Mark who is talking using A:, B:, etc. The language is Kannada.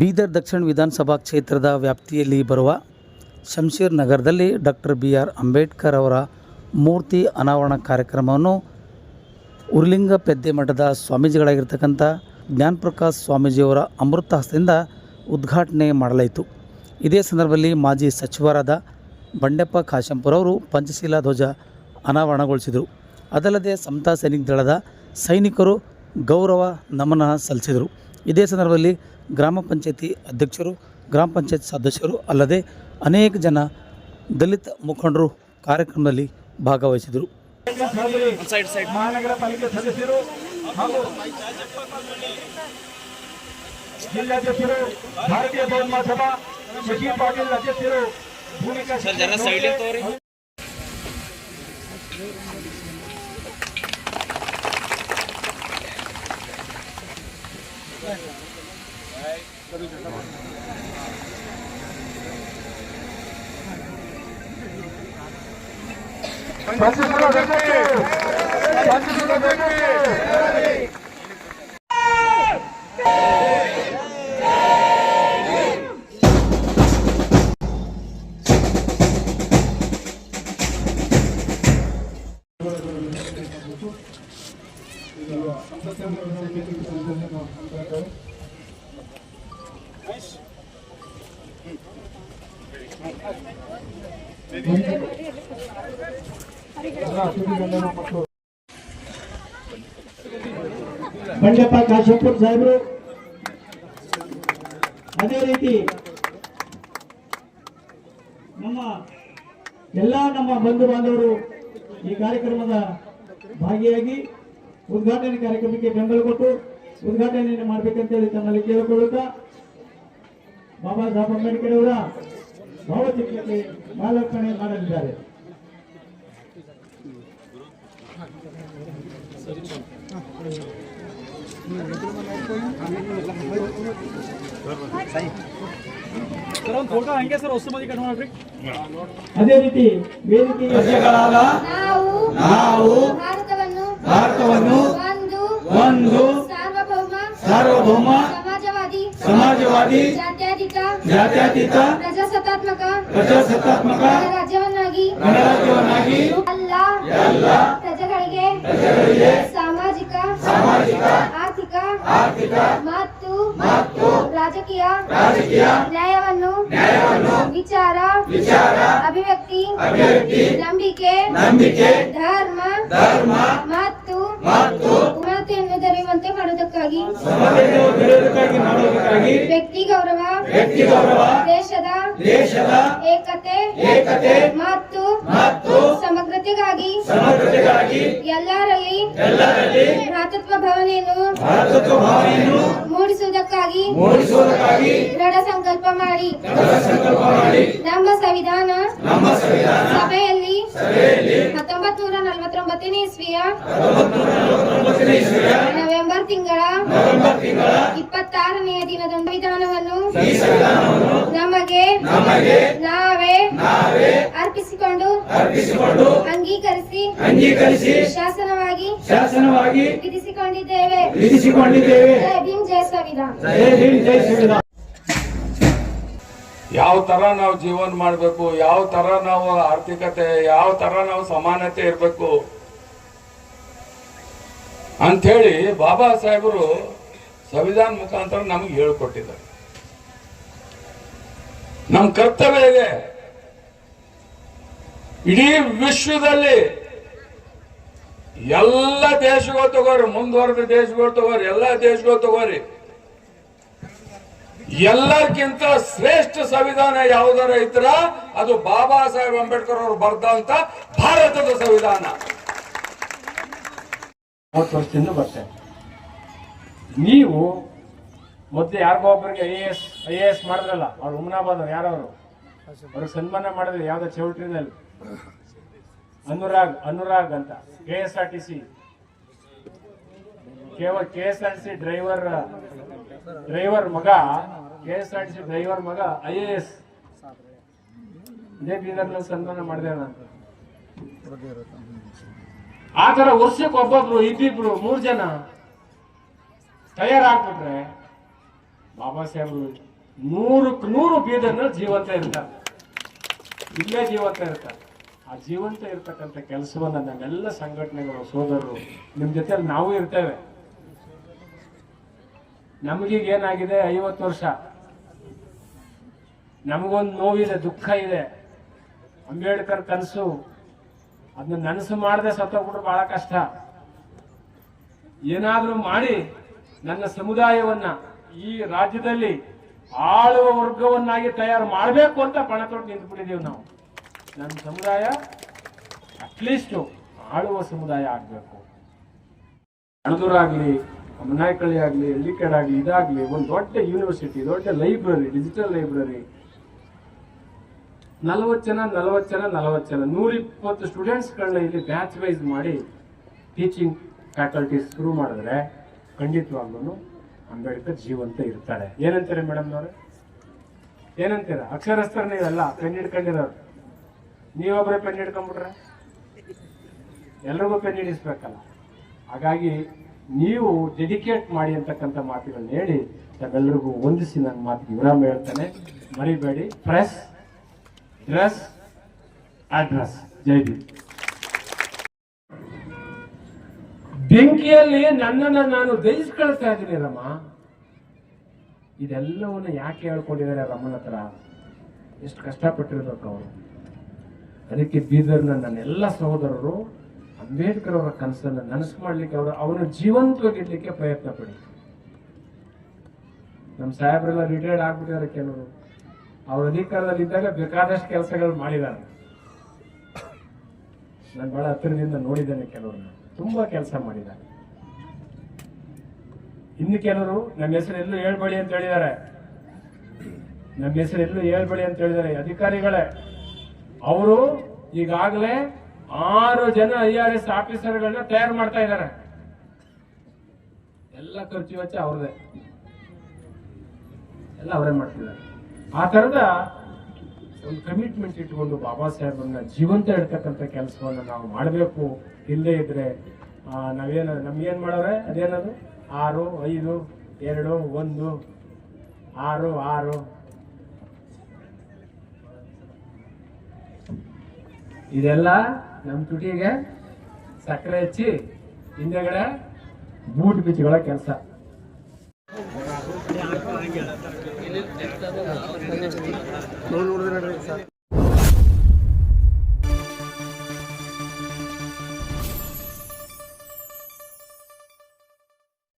A: ಬೀದರ್ ದಕ್ಷಿಣ ವಿಧಾನಸಭಾ ಕ್ಷೇತ್ರದ ವ್ಯಾಪ್ತಿಯಲ್ಲಿ ಬರುವ ಶಂಷೀರ್ ನಗರದಲ್ಲಿ ಡಾಕ್ಟರ್ BR ಅಂಬೇಡ್ಕರ್ ಅವರ ಮೂರ್ತಿ ಅನಾವರಣ ಕಾರ್ಯಕ್ರಮವನ್ನು ಉರ್ಲಿಂಗ ಪೆದ್ದೆ ಮಠದ ಸ್ವಾಮೀಜಿಗಳಾಗಿರ್ತಕ್ಕಂಥ ಜ್ಞಾನಪ್ರಕಾಶ್ ಸ್ವಾಮೀಜಿಯವರ ಅಮೃತ ಹಸ್ತದಿಂದ ಉದ್ಘಾಟನೆ ಮಾಡಲಾಯಿತು. ಇದೇ ಸಂದರ್ಭದಲ್ಲಿ ಮಾಜಿ ಸಚಿವರಾದ ಬಂಡೆಪ್ಪ ಕಾಶೆಂಪುರ್ ಅವರು ಪಂಚಶೀಲ ಧ್ವಜ ಅನಾವರಣಗೊಳಿಸಿದರು. ಅದಲ್ಲದೆ ಸಮತಾ ಸೈನಿಕ ದಳದ ಸೈನಿಕರು ಗೌರವ ನಮನ ಸಲ್ಲಿಸಿದರು. ಇದೇ ಸಂದರ್ಭದಲ್ಲಿ ಗ್ರಾಮ ಪಂಚಾಯತಿ ಅಧ್ಯಕ್ಷರು, ಗ್ರಾಮ ಪಂಚಾಯತ್ ಸದಸ್ಯರು ಅಲ್ಲದೆ ಅನೇಕ ಜನ ದಲಿತ ಮುಖಂಡರು ಕಾರ್ಯಕ್ರಮದಲ್ಲಿ ಭಾಗವಹಿಸಿದರು.
B: ಮಹಾನಗರ ಪಾಲಿಕೆ ಸದಸ್ಯರು ಹಾಗೂ ಜಿಲ್ಲಾಧ್ಯಕ್ಷರು, ಭಾರತೀಯ ಬೌದ್ಧ ಮಹಾಸಭಾ ಶಶೀರ್ ಪಾಟೀಲ್ ಅಧ್ಯಕ್ಷರು, ಭೂಮಿಕಾ ಬಂಡೆಪ್ಪ ಕಾಶೆಂಪುರ್ ಸಾಹೇಬರು, ಅದೇ ರೀತಿ ನಮ್ಮ ಬಂಧು ಬಾಂಧವರು ಈ ಕಾರ್ಯಕ್ರಮದ ಭಾಗಿಯಾಗಿ ಉದ್ಘಾಟನೆ ಕಾರ್ಯಕ್ರಮಕ್ಕೆ ಬೆಂಬಲ ಕೊಟ್ಟು ಉದ್ಘಾಟನೆಯನ್ನು ಮಾಡಬೇಕಂತೇಳಿ ತಮ್ಮಲ್ಲಿ ಕೇಳಿಕೊಳ್ಳುತ್ತಾ ಬಾಬಾ ಸಾಹೇಬ್ ಅಂಬೇಡ್ಕರ್ ಅವರ ಭಾವಚಿತ್ರಕ್ಕೆ ಮಾಲಾರ್ಪಣೆ ಮಾಡಲಿದ್ದಾರೆ. ಅದೇ ರೀತಿ ವೇದಿಕೆಯ ನಾವು ಭಾರತವನ್ನು ಒಂದು ಸಾರ್ವಭೌಮ ಸಮಾಜವಾದಿ ಜಾತ್ಯತೀತ ಪ್ರಜಾಸತ್ತಾತ್ಮಕ ಗಣರಾಜ್ಯವನ್ನಾಗಿ ಎಲ್ಲ ಪ್ರಜೆಗಳಿಗೆ ಸಾಮಾಜಿಕ ಆರ್ಥಿಕ ಮತ್ತು ರಾಜಕೀಯ ನ್ಯಾಯವನ್ನು ವಿಚಾರ ಅಭಿವ್ಯಕ್ತಿ ನಂಬಿಕೆ ಧರ್ಮ ಮತ್ತು ಉನ್ನತಿಯನ್ನು ದೊರೆಯುವಂತೆ ಮಾಡುವುದಕ್ಕಾಗಿ ವ್ಯಕ್ತಿ ಗೌರವ ದೇಶದ ಏಕತೆ ಮತ್ತು ಸಮಗ್ರತೆಗಾಗಿ ಎಲ್ಲರಲ್ಲಿ ಭ್ರಾತೃತ್ವ ಭಾವನೆಯನ್ನು ಮೂಡಿಸುವುದಕ್ಕಾಗಿ ದೃಢ ಸಂಕಲ್ಪ ಮಾಡಿ ನಮ್ಮ ಸಂವಿಧಾನ ಸಭೆಯಲ್ಲಿ 1949ನೇ ಇಸ್ವಿಯ ನವೆಂಬರ್ ತಿಂಗಳ 26ನೇ ದಿನದಂದು ಸಂವಿಧಾನವನ್ನು ನಮಗೆ ನಾವೇ ಅರ್ಪಿಸಿಕೊಂಡು ಅಂಗೀಕರಿಸಿ ಶಾಸನವಾಗಿ ವಿಧಿಸಿಕೊಂಡಿದ್ದೇವೆ. ಜೈ ಭೀಮ್, ಜೈ ಸಂವಿಧಾನ.
C: ಯಾವ ತರ ನಾವು ಜೀವನ ಮಾಡಬೇಕು, ಯಾವ ತರ ನಾವು ಆರ್ಥಿಕತೆ, ಯಾವ ತರ ನಾವು ಸಮಾನತೆ ಇರಬೇಕು ಅಂಥೇಳಿ ಬಾಬಾ ಸಾಹೇಬರು ಸಂವಿಧಾನ ಮುಖಾಂತರ ನಮಗೆ ಹೇಳಿಕೊಟ್ಟಿದ್ದಾರೆ. ನಮ್ಮ ಕರ್ತವ್ಯ ಇದೆ. ಇಡೀ ವಿಶ್ವದಲ್ಲಿ ಎಲ್ಲ ದೇಶಗಳು ತಗೋರಿ, ಮುಂದುವರೆದ ದೇಶಗಳು ತಗೋರಿ, ಎಲ್ಲ ದೇಶಗಳು ತಗೋರಿ, ಎಲ್ಲರಿಗಿಂತ ಶ್ರೇಷ್ಠ ಸಂವಿಧಾನ ಯಾವುದರ ಇದ್ರ ಅದು ಬಾಬಾ ಸಾಹೇಬ್ ಅಂಬೇಡ್ಕರ್ ಅವರು ಬರೆದಂತ ಭಾರತದ ಸಂವಿಧಾನ.
B: 30 ವರ್ಷದಿಂದ ಬರ್ತೇನೆ. ನೀವು ಮೊದಲು ಯಾರಿಗೋ ಒಬ್ಬರಿಗೆ ಐಎಎಸ್ ಮಾಡಿದ್ರಲ್ಲ, ಅವ್ರು ಹುಮನಾಬಾದ್ ಯಾರವರು, ಅವ್ರಿಗೆ ಸನ್ಮಾನ ಮಾಡಿದ್ರೆ ಯಾವ್ದೋ ಚೌಟ್ರಿನಲ್ಲಿ ಅನುರಾಗ್ ಅಂತ KSRTC ಡ್ರೈವರ್ ಮಗ, KSRTC ಡ್ರೈವರ್ ಮಗ IAS ಇದೇ ಬೀದರ್ನಲ್ಲಿ ಸನ್ಮಾನ ಮಾಡಿದೆ ನಾನು. ಆ ತರ ವರ್ಷಕ್ಕೆ ಒಬ್ಬೊಬ್ರು ಇಬ್ಬಿಬ್ರು 3 ಜನ ತಯಾರಾಗ್ಬಿಟ್ರೆ ಬಾಬಾ ಸಾಹೇಬ್ 100ಕ್ಕೆ 100 ಬೀದರ್ನಲ್ಲಿ ಜೀವಂತ ಇರ್ತಾರೆ, ಇಲ್ಲೇ ಜೀವಂತ ಇರ್ತಾರೆ. ಆ ಜೀವಂತ ಇರ್ತಕ್ಕಂಥ ಕೆಲಸವನ್ನ ನಮ್ಮೆಲ್ಲ ಸಂಘಟನೆಗಳು, ಸೋದರರು, ನಿಮ್ ಜೊತೆಲಿ ನಾವು ಇರ್ತೇವೆ. ನಮಗೀಗ ಏನಾಗಿದೆ, 50 ವರ್ಷ, ನಮಗೊಂದು ನೋವಿದೆ, ದುಃಖ ಇದೆ. ಅಂಬೇಡ್ಕರ್ ಕನಸು, ಅದನ್ನ ನನಸು ಮಾಡದೆ ಸತ್ತೋಗ್ಬಿಟ್ರೆ ಬಹಳ ಕಷ್ಟ. ಏನಾದ್ರೂ ಮಾಡಿ ನನ್ನ ಸಮುದಾಯವನ್ನ ಈ ರಾಜ್ಯದಲ್ಲಿ ಆಳುವ ವರ್ಗವನ್ನಾಗಿ ತಯಾರು ಮಾಡಬೇಕು ಅಂತ ಪಣ ತೊಟ್ಟು ನಿಂತುಬಿಟ್ಟಿದ್ದೀವಿ ನಾವು. ನನ್ನ ಸಮುದಾಯ ಅಟ್ಲೀಸ್ಟ್ ಆಳುವ ಸಮುದಾಯ ಆಗಬೇಕು. ಅಣದೂರಾಗ್ಲಿ, ಅಮ್ಮನಾಯಕಳ್ಳಿ ಆಗ್ಲಿ, ಹಳ್ಳಿಕೇಡಾಗ್ಲಿ, ಇದಾಗ್ಲಿ ಒಂದು ದೊಡ್ಡ ಯೂನಿವರ್ಸಿಟಿ, ದೊಡ್ಡ ಲೈಬ್ರರಿ, ಡಿಜಿಟಲ್ ಲೈಬ್ರರಿ, 40 ಜನ 120 ಸ್ಟೂಡೆಂಟ್ಸ್ಗಳನ್ನ ಇಲ್ಲಿ ಬ್ಯಾಚ್ ವೈಸ್ ಮಾಡಿ ಟೀಚಿಂಗ್ ಫ್ಯಾಕಲ್ಟೀಸ್ ಶುರು ಮಾಡಿದ್ರೆ ಖಂಡಿತವಾಗ್ಲೂ ಅಂಬೇಡ್ಕರ್ ಜೀವಂತ ಇರ್ತಾರೆ. ಏನಂತಾರೆ ಮೇಡಮ್ನವ್ರೆ, ಏನಂತೀರ? ಅಕ್ಷರಸ್ಥರ ನೀವೆಲ್ಲ ಪೆನ್ ಹಿಡ್ಕೊಂಡಿರೋರು, ನೀವೊಬ್ಬರೇ ಪೆನ್ ಹಿಡ್ಕೊಂಡ್ಬಿಟ್ರೆ ಎಲ್ರಿಗೂ ಪೆನ್ ಹಿಡಿಸ್ಬೇಕಲ್ಲ. ಹಾಗಾಗಿ ನೀವು ಡೆಡಿಕೇಟ್ ಮಾಡಿ ಅಂತಕ್ಕಂಥ ಮಾತುಗಳನ್ನ ಹೇಳಿ ನಾವೆಲ್ಲರಿಗೂ ಹೊಂದಿಸಿ ನನ್ನ ಮಾತಿಗೆ ವಿರಾಮ ಹೇಳ್ತಾನೆ. ಮರಿಬೇಡಿ, ಪ್ರೆಸ್, ಡ್ರೆಸ್, ಅಡ್ರೆಸ್. ಜೈ ಭೀಮ್. ಬೆಂಕಿಯಲ್ಲಿ ನನ್ನನ್ನು ನಾನು ದಹಿಸ್ಕೊಳ್ತಾ ಇದ್ದೀನಿ ರಮ್ಮ. ಇದೆಲ್ಲವನ್ನು ಯಾಕೆ ಹೇಳ್ಕೊಂಡಿದ್ದಾರೆ ರಮ್ಮನ ಹತ್ರ? ಎಷ್ಟು ಕಷ್ಟಪಟ್ಟಿರ್ಬೇಕು ಅವರು. ಅದಕ್ಕೆ ಬೀದರ್ನ ನನ್ನೆಲ್ಲ ಸಹೋದರರು ಅಂಬೇಡ್ಕರ್ ಅವರ ಕನಸನ್ನು ನನಸು ಮಾಡ್ಲಿಕ್ಕೆ, ಅವನ ಜೀವಂತವಾಗಿಡ್ಲಿಕ್ಕೆ ಪ್ರಯತ್ನ ಪಡಿ. ನಮ್ಮ ಸಾಹೇಬ್ರೆಲ್ಲ ರಿಟೈರ್ಡ್ ಆಗ್ಬಿಟ್ಟಿದ್ದಾರೆ. ಕೆಲವರು ಅವ್ರ ಅಧಿಕಾರದಲ್ಲಿ ಇದ್ದಾಗ ಬೇಕಾದಷ್ಟು ಕೆಲಸಗಳು ಮಾಡಿದ್ದಾರೆ. ನಾನು ಬಹಳ ಹತ್ತಿರದಿಂದ ನೋಡಿದ್ದೇನೆ. ಕೆಲವ್ರನ್ನ ತುಂಬಾ ಕೆಲಸ ಮಾಡಿದ್ದಾರೆ. ಇನ್ನು ಕೆಲವರು ನಮ್ಮ ಹೆಸರು ಎಲ್ಲೂ ಹೇಳ್ಬೇಡಿ ಅಂತ ಹೇಳಿದ್ದಾರೆ. ನಮ್ಮ ಹೆಸರು ಎಲ್ಲೂ ಹೇಳ್ಬೇಡಿ ಅಂತ ಹೇಳಿದ್ದಾರೆ ಅಧಿಕಾರಿಗಳೇ. ಅವರು ಈಗಾಗಲೇ 6 ಜನ IRS ಆಫೀಸರ್ಗಳನ್ನ ತಯಾರು ಮಾಡ್ತಾ ಇದ್ದಾರೆ. ಎಲ್ಲ ಖರ್ಚು ವೆಚ್ಚ ಅವ್ರದೇ, ಎಲ್ಲ ಅವರೇ ಮಾಡ್ತಿದ್ದಾರೆ. ಆ ತರದ ಒಂದು ಕಮಿಟ್ಮೆಂಟ್ ಇಟ್ಕೊಂಡು ಬಾಬಾ ಸಾಹೇಬನ್ನ ಜೀವಂತ ಇಡ್ತಕ್ಕಂಥ ಕೆಲಸವನ್ನ ನಾವು ಮಾಡಬೇಕು. ಇಲ್ಲೇ ಇದ್ರೆ ನಮ್ಗೇನ್ ಮಾಡವ್ರೆ, ಅದೇನದು 6, 5, 2, 1, 6, 6 ಇದೆಲ್ಲ ನಮ್ಮ ತುಟಿಗೆ ಸಕ್ಕರೆ ಹಚ್ಚಿ ಹಿಂದೆಗಡೆ ಬೂಟ್ ಬಿಚ್ಚಿಗಳ ಕೆಲಸ.
D: ನೋಡಿದ್ರೆ